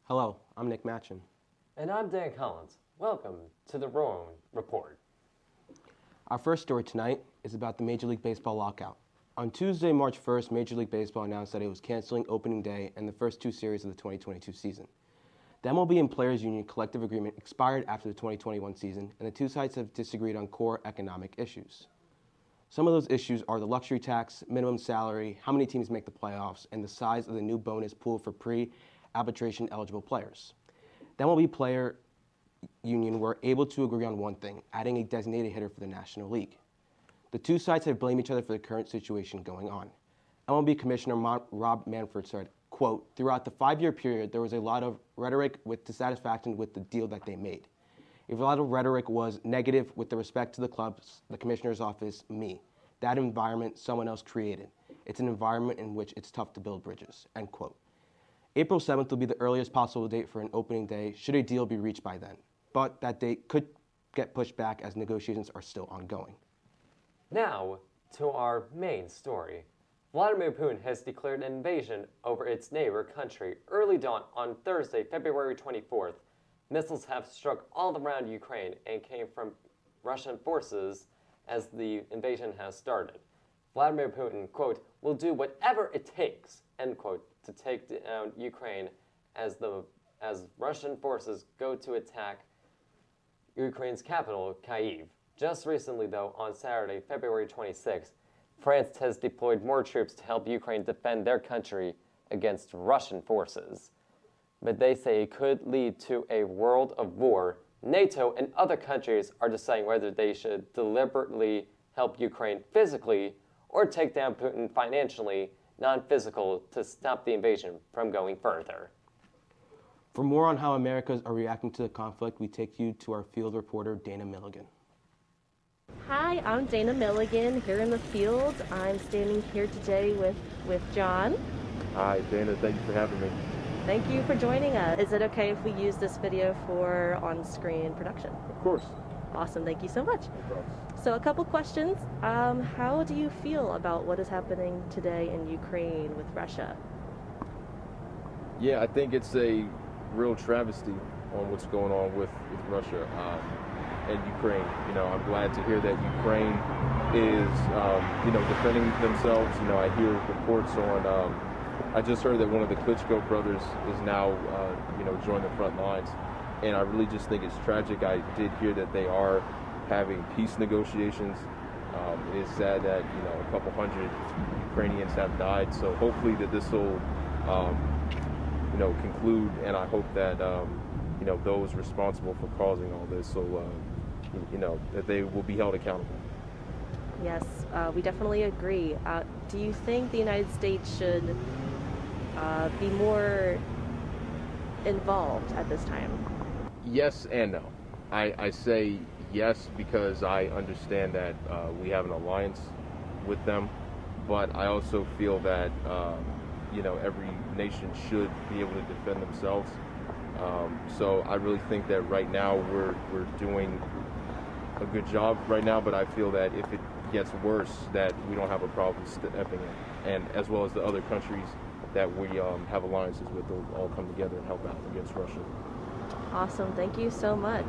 Hello, I'm Nick Matchin. And I'm Dan Collins. Welcome to the Rowan Report. Our first story tonight is about the Major League Baseball lockout. On Tuesday, March 1st, Major League Baseball announced that it was canceling opening day and the first two series of the 2022 season. The MLB and Players Union collective agreement expired after the 2021 season, and the two sides have disagreed on core economic issues. Some of those issues are the luxury tax, minimum salary, how many teams make the playoffs, and the size of the new bonus pool for pre-arbitration eligible players. The MLB Player Union were able to agree on one thing, adding a designated hitter for the National League. The two sides have blamed each other for the current situation going on. MLB Commissioner Rob Manfred said, quote, "Throughout the 5-year period, there was a lot of rhetoric with dissatisfaction with the deal that they made. If a lot of rhetoric was negative with the respect to the clubs, the commissioner's office, me. That environment someone else created. It's an environment in which it's tough to build bridges," end quote. April 7th will be the earliest possible date for an opening day should a deal be reached by then. But that date could get pushed back as negotiations are still ongoing. Now to our main story. Vladimir Putin has declared an invasion over its neighbor country. Early dawn on Thursday, February 24th, missiles have struck all around Ukraine and came from Russian forces as the invasion has started. Vladimir Putin, quote, "will do whatever it takes," end quote, to take down Ukraine as Russian forces go to attack Ukraine's capital, Kyiv. Just recently, though, on Saturday, February 26th, France has deployed more troops to help Ukraine defend their country against Russian forces. But they say it could lead to a world of war. NATO and other countries are deciding whether they should deliberately help Ukraine physically or take down Putin financially, non-physical, to stop the invasion from going further. For more on how Americans are reacting to the conflict, we take you to our field reporter, Dana Milligan. Hi, I'm Dana Milligan here in the field. I'm standing here today with John. Hi, Dana. Thank you for having me. Thank you for joining us. Is it okay if we use this video for on-screen production? Of course. Awesome. Thank you so much. No problem. So a couple questions. How do you feel about what is happening today in Ukraine with Russia? Yeah, I think it's a real travesty on what's going on with Russia and Ukraine. You know, I'm glad to hear that Ukraine is, defending themselves. You know, I hear reports on, I just heard that one of the Klitschko brothers is now, joined the front lines. And I really just think it's tragic. I did hear that they are having peace negotiations. It is sad that, a couple hundred Ukrainians have died. So hopefully that this will, conclude. And I hope that, those responsible for causing all this will, that they will be held accountable. Yes, we definitely agree. Do you think the United States should be more involved at this time? Yes and no. I say yes because I understand that we have an alliance with them, but I also feel that every nation should be able to defend themselves. So I really think that right now we're doing a good job right now, but I feel that if it gets worse, that we don't have a problem stepping in, and as well as the other countries that we have alliances with will all come together and help out against Russia. Awesome. Thank you so much.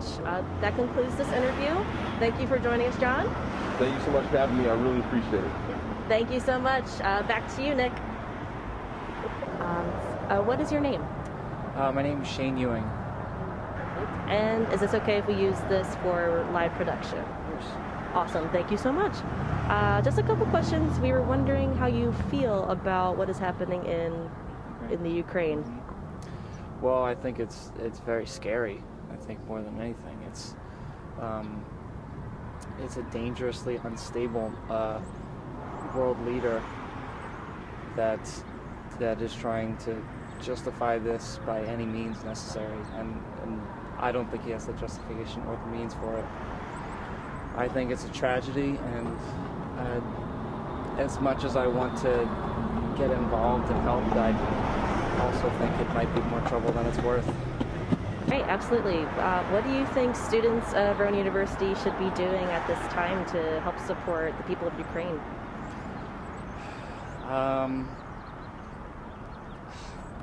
That concludes this interview. Thank you for joining us, John. Thank you so much for having me. I really appreciate it. Thank you so much. Back to you, Nick. What is your name? My name is Shane Ewing. And is this okay if we use this for live production? Of course. Awesome. Thank you so much. Just a couple questions. We were wondering how you feel about what is happening in the Ukraine. Well, I think it's very scary. I think more than anything, it's a dangerously unstable world leader that is trying to justify this by any means necessary, and I don't think he has the justification or the means for it. I think it's a tragedy, and as much as I want to get involved and help, I also think it might be more trouble than it's worth. Right, absolutely. What do you think students of Rowan University should be doing at this time to help support the people of Ukraine?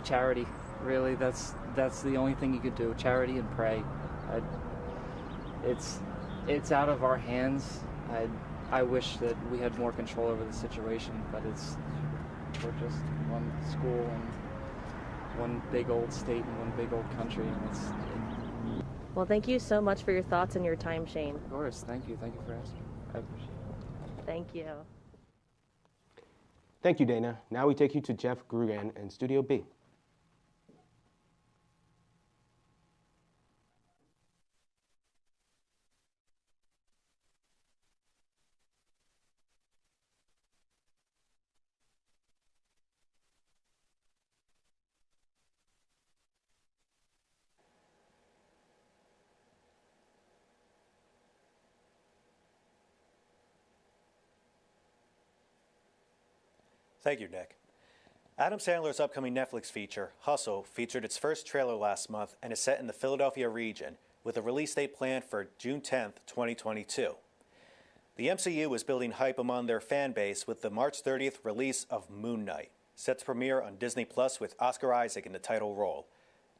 Charity. Really, that's the only thing you could do. Charity and pray. It's out of our hands. I wish that we had more control over the situation, but we're just one school and one big old state and one big old country, and Well, thank you so much for your thoughts and your time, Shane. of course. Thank you for asking. I appreciate it. Thank you. Thank you, Dana. Now we take you to Jeff Grugan in Studio B. Thank you, Nick. Adam Sandler's upcoming Netflix feature, Hustle, featured its first trailer last month and is set in the Philadelphia region, with a release date planned for June 10th, 2022. The MCU is building hype among their fan base with the March 30th release of Moon Knight, set to premiere on Disney Plus with Oscar Isaac in the title role.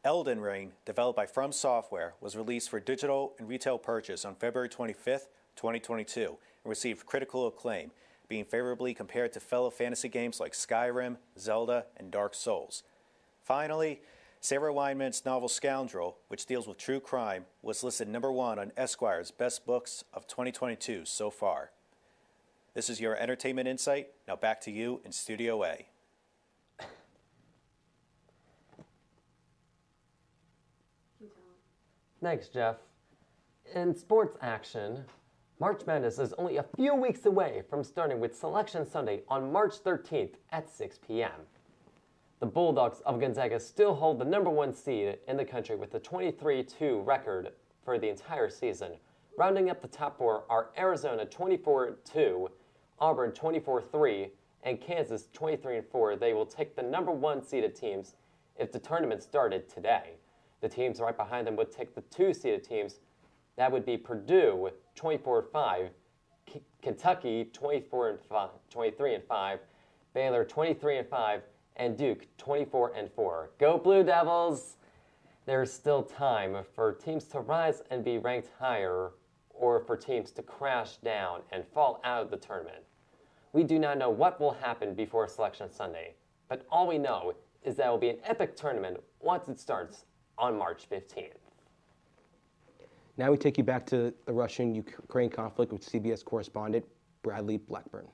Elden Ring, developed by From Software, was released for digital and retail purchase on February 25th, 2022, and received critical acclaim, being favorably compared to fellow fantasy games like Skyrim, Zelda, and Dark Souls. Finally, Sarah Weinman's novel Scoundrel, which deals with true crime, was listed #1 on Esquire's Best Books of 2022 so far. This is your entertainment insight. Now back to you in Studio A. Thanks, Jeff. In sports action, March Madness is only a few weeks away from starting with Selection Sunday on March 13th at 6 p.m. The Bulldogs of Gonzaga still hold the #1 seed in the country with a 23-2 record for the entire season. Rounding up the top four are Arizona 24-2, Auburn 24-3, and Kansas 23-4. They will take the #1 seeded teams if the tournament started today. The teams right behind them would take the 2 seeded teams. That would be Purdue 24-5, Kentucky 23-5, Baylor 23-5, and Duke 24-4. Go Blue Devils! There's still time for teams to rise and be ranked higher, or for teams to crash down and fall out of the tournament. We do not know what will happen before Selection Sunday, but all we know is that it will be an epic tournament once it starts on March 15th. Now we take you back to the Russian-Ukraine conflict with CBS correspondent Bradley Blackburn.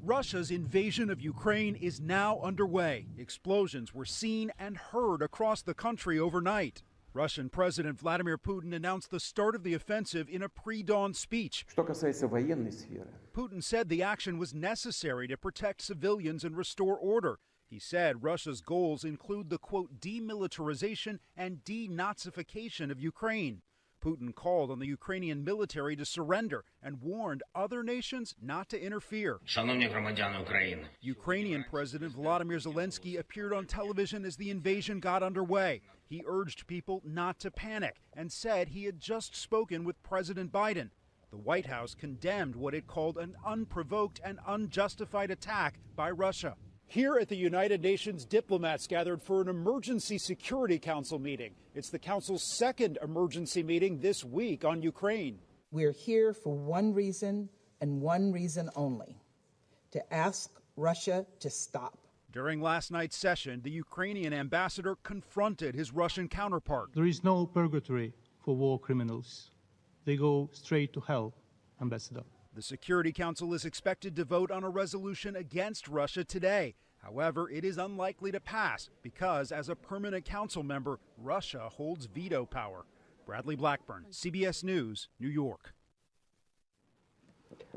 Russia's invasion of Ukraine is now underway. Explosions were seen and heard across the country overnight. Russian President Vladimir Putin announced the start of the offensive in a pre-dawn speech. Putin said the action was necessary to protect civilians and restore order. He said Russia's goals include the, quote, demilitarization and denazification of Ukraine. Putin called on the Ukrainian military to surrender and warned other nations not to interfere. Ukrainian President Volodymyr Zelensky appeared on television as the invasion got underway. He urged people not to panic and said he had just spoken with President Biden. The White House condemned what it called an unprovoked and unjustified attack by Russia. Here at the United Nations, diplomats gathered for an Emergency Security Council meeting. It's the Council's second emergency meeting this week on Ukraine. We're here for one reason and one reason only: to ask Russia to stop. During last night's session, the Ukrainian ambassador confronted his Russian counterpart. There is no purgatory for war criminals. They go straight to hell, Ambassador. The Security Council is expected to vote on a resolution against Russia today. However, it is unlikely to pass because, as a permanent council member, Russia holds veto power. Bradley Blackburn, CBS News, New York.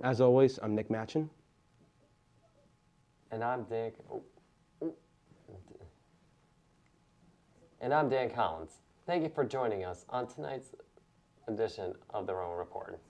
As always, I'm Nick Matchin. And I'm Dan Collins. Thank you for joining us on tonight's edition of The Roma Report.